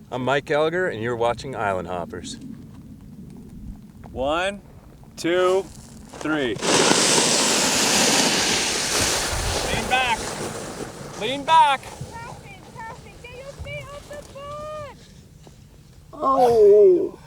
I'm Mike Gallagher, and you're watching Island Hoppers. 1, 2, 3. Lean back. Lean back. Carson, get your feet off the board. Oh.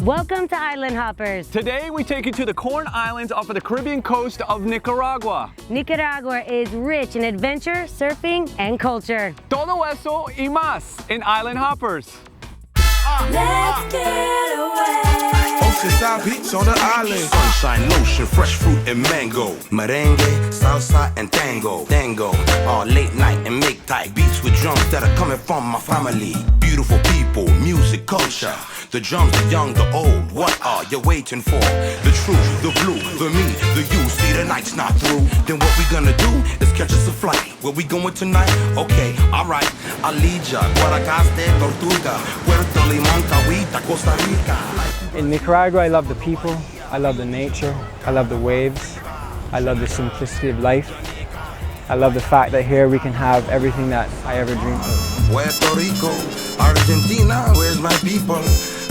Welcome to Island Hoppers. Today we take you to the Corn Islands off of the Caribbean coast of Nicaragua. Nicaragua is rich in adventure, surfing, and culture. Todo eso y más in Island Hoppers. Let's get away. Oceanside beach on the island. Sunshine, lotion, fresh fruit and mango. Merengue, salsa and tango. All late night and make tight beats with drums that are coming from my family. Beautiful people, music, culture. The drums, the young, the old. What are you waiting for? The truth, the blue, the me, the you. See the night's not through. Then what we gonna do is catch us a flight. Where we going tonight? Okay, alright. I'll lead ya. Guanacaste, Tortuga, Puerto Limón, Cahuita, Costa Rica. In Nicaragua, I love the people, I love the nature, I love the waves, I love the simplicity of life. I love the fact that here we can have everything that I ever dreamed of. Puerto Rico, Argentina, where's my people?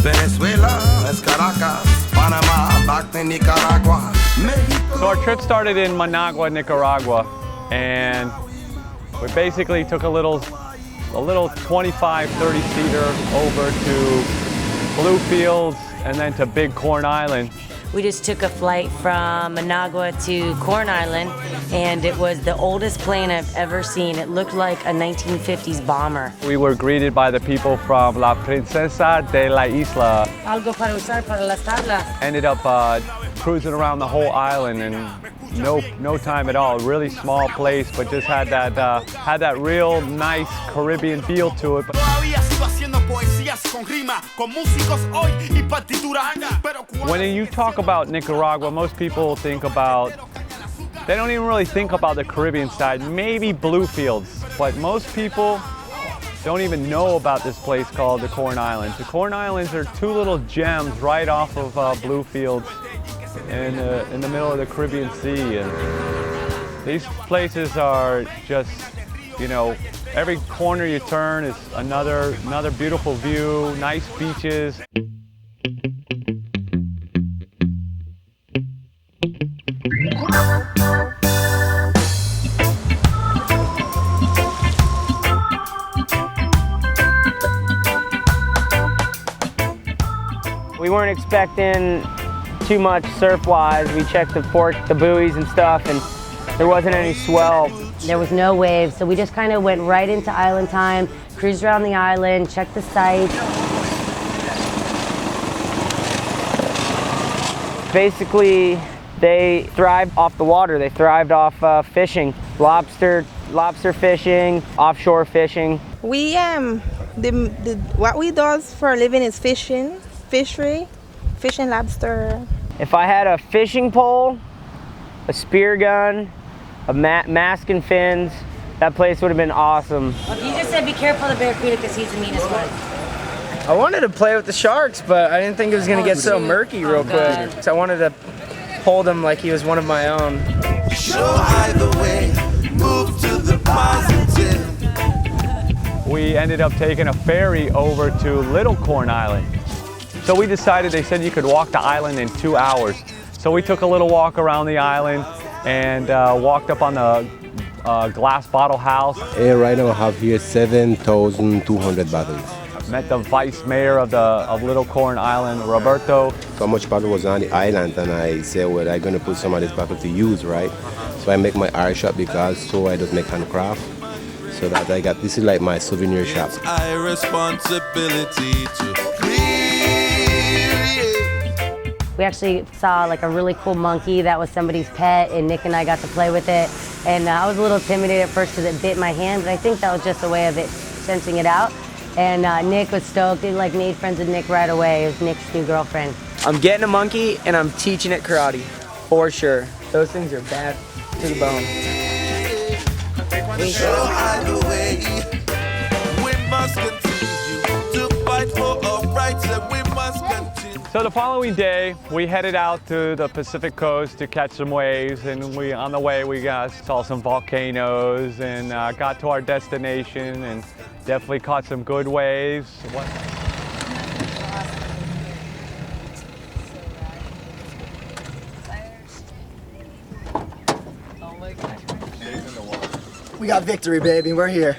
Venezuela, es Caracas, Panama, back to Nicaragua, Mexico. So our trip started in Managua, Nicaragua, and we basically took a little 25, 30-seater over to Bluefields and then to Big Corn Island. We just took a flight from Managua to Corn Island, and it was the oldest plane I've ever seen. It looked like a 1950s bomber. We were greeted by the people from La Princesa de la Isla. Algo para usar para las tablas. Ended up cruising around the whole island in no time at all. Really small place, but just had that real nice Caribbean feel to it. When you talk about Nicaragua, most people think about, they don't even really think about the Caribbean side, maybe Bluefields, but most people don't even know about this place called the Corn Islands. The Corn Islands are two little gems right off of Bluefields in the middle of the Caribbean Sea. And these places are just, you know, every corner you turn is another beautiful view, nice beaches. We weren't expecting too much surf-wise. We checked the buoys and stuff, and there wasn't any swell. There was no waves, so we just kind of went right into island time, cruised around the island, checked the sights. Basically, they thrived off the water. They thrived off fishing, lobster fishing, offshore fishing. We what we do for a living is fishing, fishery, fishing lobster. If I had a fishing pole, a spear gun, a mask and fins, that place would have been awesome. Well, you just said be careful of the barracuda because he's the meanest one. I wanted to play with the sharks, but I didn't think it was going to get so murky real quick. So I wanted to hold him like he was one of my own. Show either way, move to the positive. We ended up taking a ferry over to Little Corn Island. So we decided, they said you could walk the island in 2 hours. So we took a little walk around the island and walked up on the glass bottle house. And right now I have here 7,200 bottles. Met the vice mayor of Little Corn Island, Roberto. So much bottle was on the island, and I said, well, I'm gonna put some of this bottle to use, right? So I make my art shop because so I just make handcraft. So that I got, this is like my souvenir shop. It's our responsibility to create. We actually saw like a really cool monkey that was somebody's pet, and Nick and I got to play with it. And I was a little intimidated at first because it bit my hand, but I think that was just a way of it sensing it out. And Nick was stoked. He like made friends with Nick right away. It was Nick's new girlfriend. I'm getting a monkey and I'm teaching it karate, for sure. Those things are bad to the bone. So the following day, we headed out to the Pacific coast to catch some waves, and on the way we saw some volcanoes and got to our destination and definitely caught some good waves. We got victory, baby. We're here.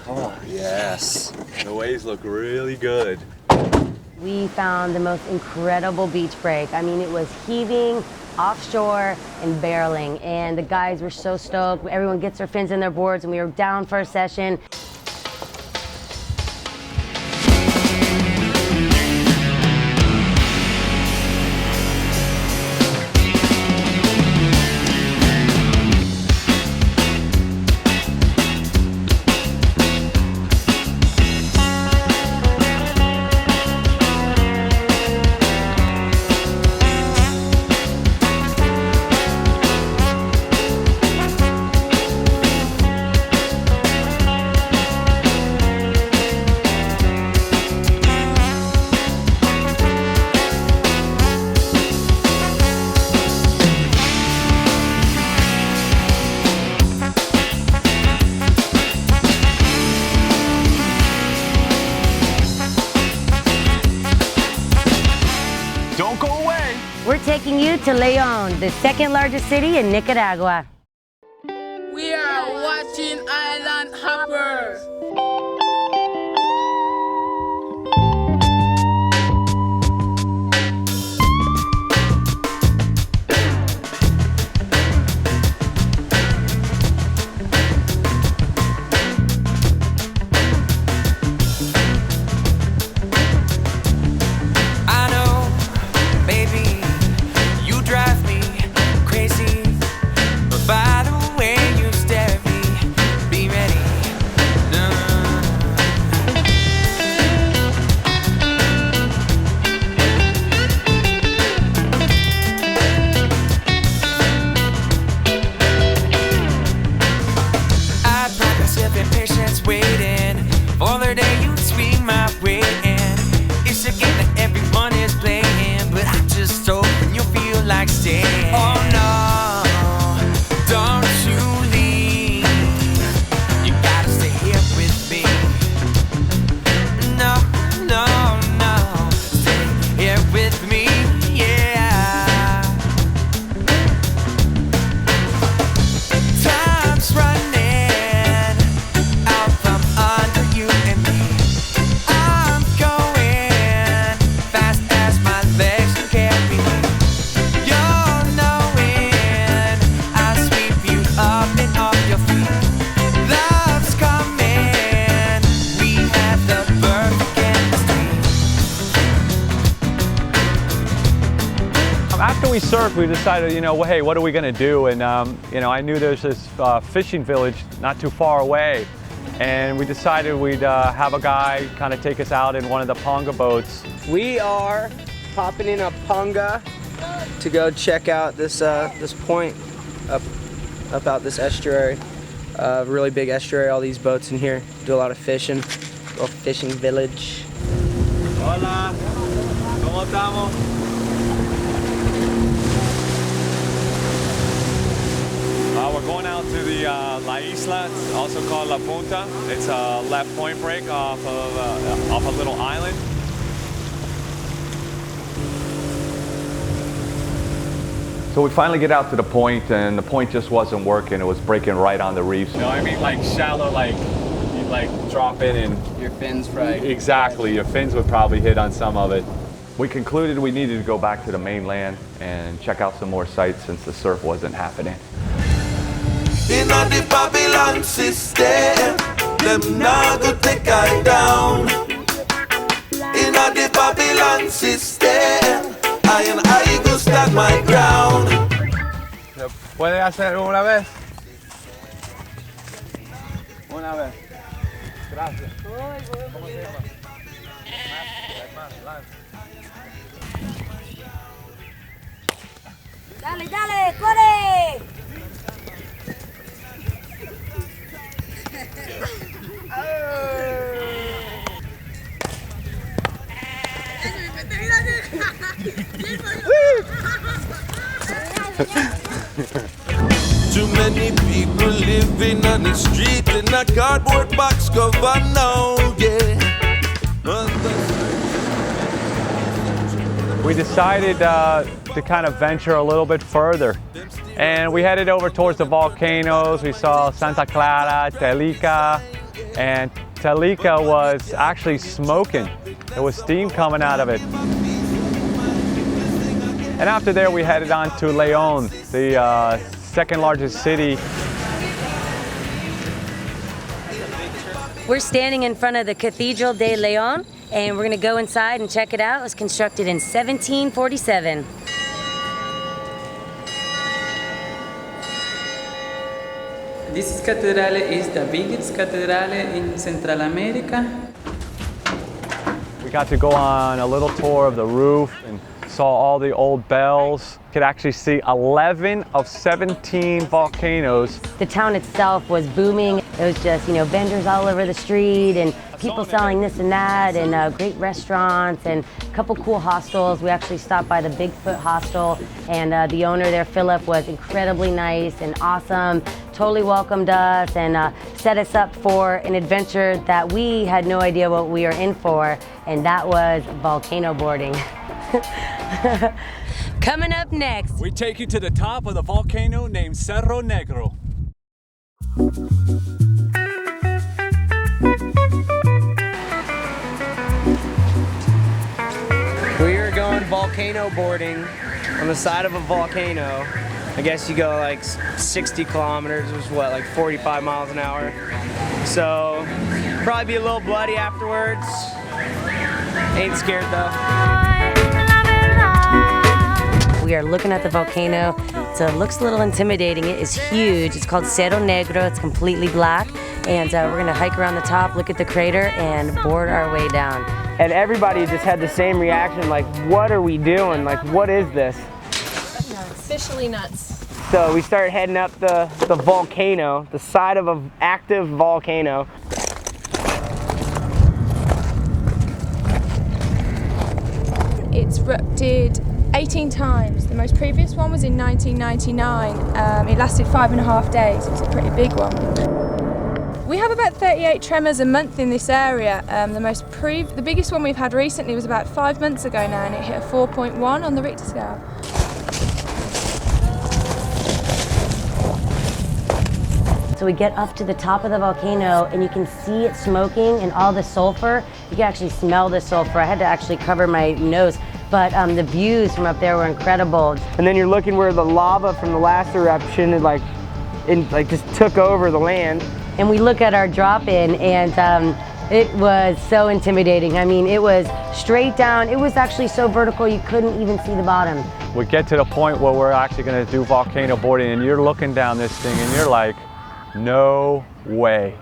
Oh, yes. The waves look really good. We found the most incredible beach break. I mean, it was heaving, offshore, and barreling. And the guys were so stoked. Everyone gets their fins in their boards, and we were down for a session. We're taking you to Lyon, the second largest city in Nicaragua. We are watching Island Hoppers. After we surfed, we decided, well, hey, what are we going to do? And, I knew there's this fishing village not too far away. And we decided we'd have a guy kind of take us out in one of the Ponga boats. We are popping in a Ponga to go check out this point up out this estuary. Really big estuary, all these boats in here. Do a lot of fishing, little fishing village. Hola, ¿cómo estamos? We're going out to the La Isla, also called La Punta. It's a left point break off a little island. So we finally get out to the point, and the point just wasn't working. It was breaking right on the reefs. Like shallow, like you drop in and your fins right. Exactly, your fins would probably hit on some of it. We concluded we needed to go back to the mainland and check out some more sites since the surf wasn't happening. In the Babylon system, them not go take I down. In the Babylon system, I stand my ground. ¿Se puede hacer una vez? Una vez. Gracias. ¿Cómo se llama? Dale, dale, corre. Too many people living on the street in a cardboard box cover now, yeah. We decided to kind of venture a little bit further. And we headed over towards the volcanoes. We saw Santa Clara, Telica, and Telica was actually smoking. There was steam coming out of it. And after there, we headed on to Lyon, the second largest city. We're standing in front of the Cathedral De Leon, and we're gonna go inside and check it out. It was constructed in 1747. This cathedral is the biggest cathedral in Central America. We got to go on a little tour of the roof and saw all the old bells. Could actually see 11 of 17 volcanoes. The town itself was booming. It was just, vendors all over the street and people selling this and that, and great restaurants and a couple cool hostels. We actually stopped by the Bigfoot hostel, and the owner there, Philip, was incredibly nice and awesome. Totally welcomed us and set us up for an adventure that we had no idea what we were in for, and that was volcano boarding. Coming up next, we take you to the top of the volcano named Cerro Negro. We are going volcano boarding on the side of a volcano. I guess you go like 60 kilometers, which is what, like 45 miles an hour. So, probably be a little bloody afterwards. Ain't scared though. we are looking at the volcano. So it looks a little intimidating. It is huge. It's called Cerro Negro. It's completely black. And we're gonna hike around the top, look at the crater, and board our way down. And everybody just had the same reaction, like, what are we doing? Like, what is this? Officially nuts. So we start heading up the volcano, the side of an active volcano. It's erupted 18 times. The most previous one was in 1999. It lasted 5.5 days. It was a pretty big one. We have about 38 tremors a month in this area. The biggest one we've had recently was about 5 months ago now, and it hit a 4.1 on the Richter scale. So we get up to the top of the volcano and you can see it smoking and all the sulfur. You can actually smell the sulfur. I had to actually cover my nose, but the views from up there were incredible. And then you're looking where the lava from the last eruption just took over the land. And we look at our drop-in and it was so intimidating. I mean, it was straight down. It was actually so vertical you couldn't even see the bottom. We get to the point where we're actually going to do volcano boarding, and you're looking down this thing and you're like, no way.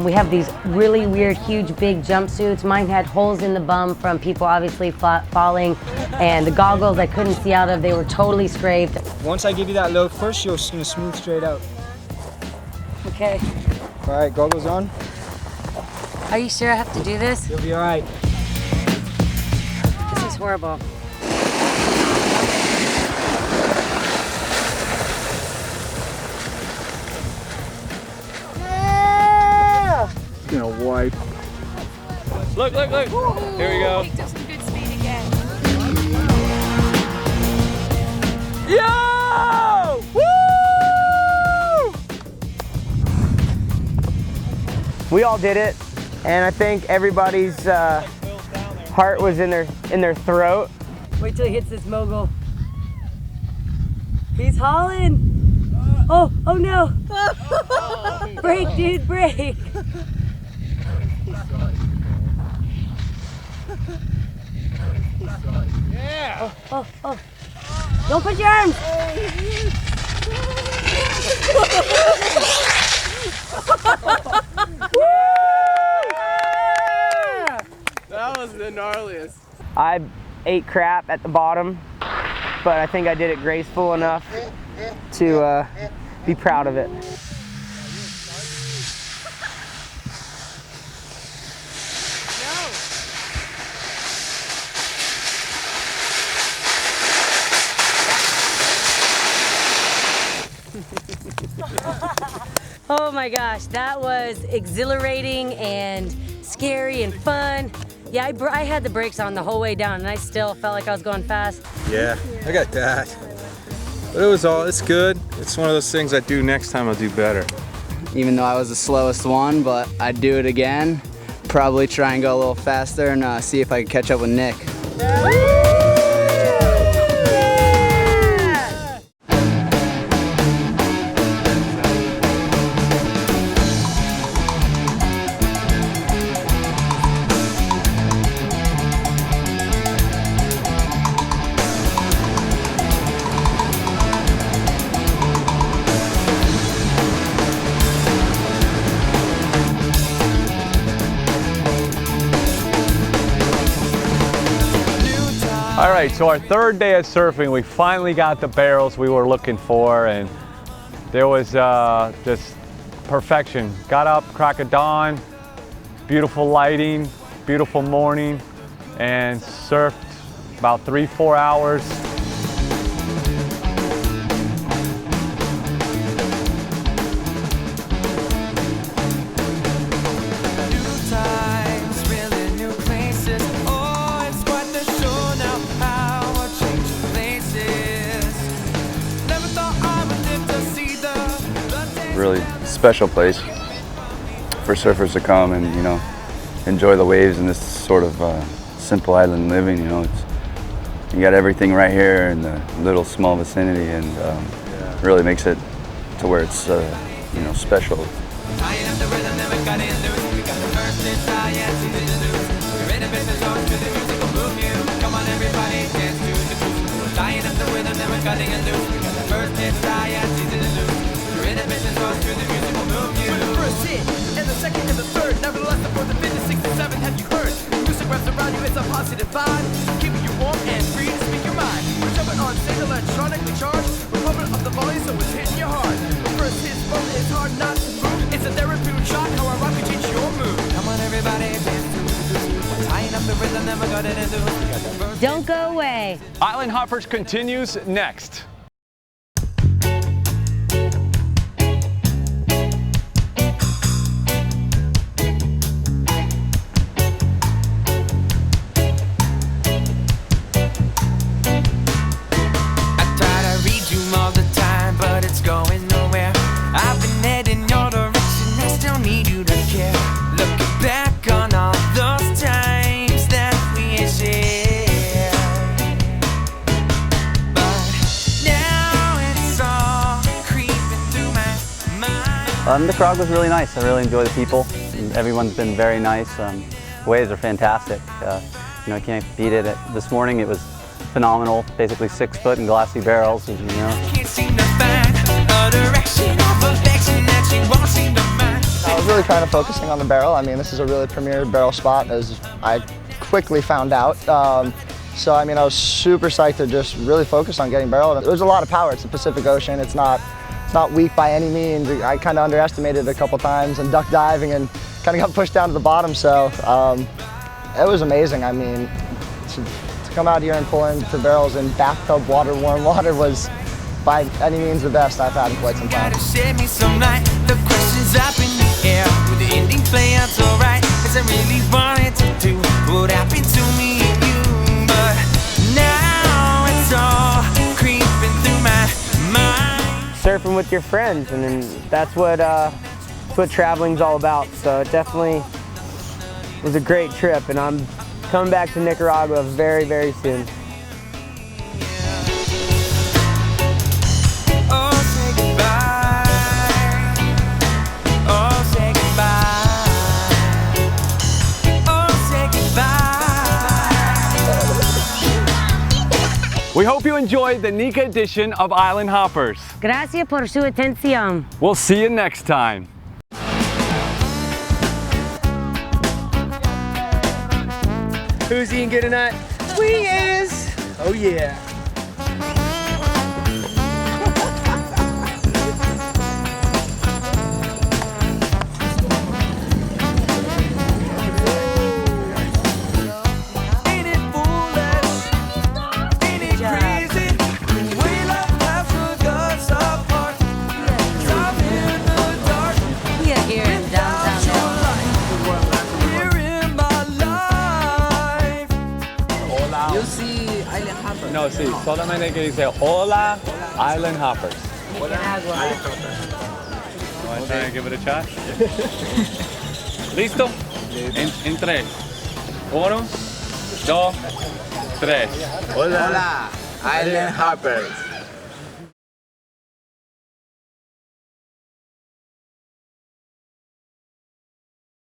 We have these really weird, huge, big jumpsuits. Mine had holes in the bum from people obviously falling, and the goggles I couldn't see out of, they were totally scraped. Once I give you that load first, you're just gonna smooth straight out. Okay. All right, goggles on. Are you sure I have to do this? You'll be all right. This is horrible. Gonna wipe. Look, look, look. Here we go. Picked up some good speed again. Yo! Woo! We all did it, and I think everybody's heart was in their throat. Wait till he hits this mogul. He's hauling. Oh no. Brake, dude, brake. Yeah. Oh, oh, oh. Don't put your arms. That was the gnarliest. I ate crap at the bottom, but I think I did it graceful enough to be proud of it. Oh my gosh, that was exhilarating and scary and fun. Yeah, I had the brakes on the whole way down and I still felt like I was going fast. Yeah, I got that. But it's good. It's one of those things I do next time I'll do better. Even though I was the slowest one, but I'd do it again. Probably try and go a little faster and see if I can catch up with Nick. All right, so our third day of surfing, we finally got the barrels we were looking for, and there was just perfection. Got up, crack of dawn, beautiful lighting, beautiful morning, and surfed about 3-4 hours. Really special place for surfers to come and, you know, enjoy the waves in this sort of simple island living. You know, you got everything right here in the little small vicinity, and really makes it to where it's you know, special. And the second and the third, nevertheless the fourth, the fifth, the sixth, the seventh, have you heard? Music wraps around you, it's a positive vibe, keeping you warm and free to speak your mind. We're jumping on stage electronically charged, we're pumping up the volume so it's hitting you hard. The first hit's fun, it's hard not to move, it's a therapeutic shock, how I rock can change your mood. Come on everybody, dance to the tying up the rhythm, never got it into. Don't go away. Island Hoppers continues next. Nicaragua was really nice. I really enjoy the people. Everyone's been very nice. Waves are fantastic. You know, I can't beat it. This morning it was phenomenal. Basically 6 foot and glassy barrels. You know. I was really kind of focusing on the barrel. I mean, this is a really premier barrel spot, as I quickly found out. So I mean, I was super psyched to just really focus on getting barreled. There's a lot of power. It's the Pacific Ocean. It's not weak by any means. I kind of underestimated it a couple times and duck diving and kind of got pushed down to the bottom. So it was amazing. I mean, to come out here and pull into barrels in bathtub water, warm water, was by any means the best I've had in quite some time. The questions up in the air, with the ending play out so right, 'cause I really wanted to do what happened to me and you, but now it's all creeping through my mind. Surfing with your friends, and then that's what traveling's all about. So it definitely was a great trip, and I'm coming back to Nicaragua very, very soon. We hope you enjoyed the Nica edition of Island Hoppers. Gracias por su atención. We'll see you next time. Who's eating good tonight? We is. Oh yeah. No, sí, solamente que dice Hola Island Hoppers. Want to try and give it a shot? ¿Listo? En 3. 1, 2, 3. Hola, Island Hoppers.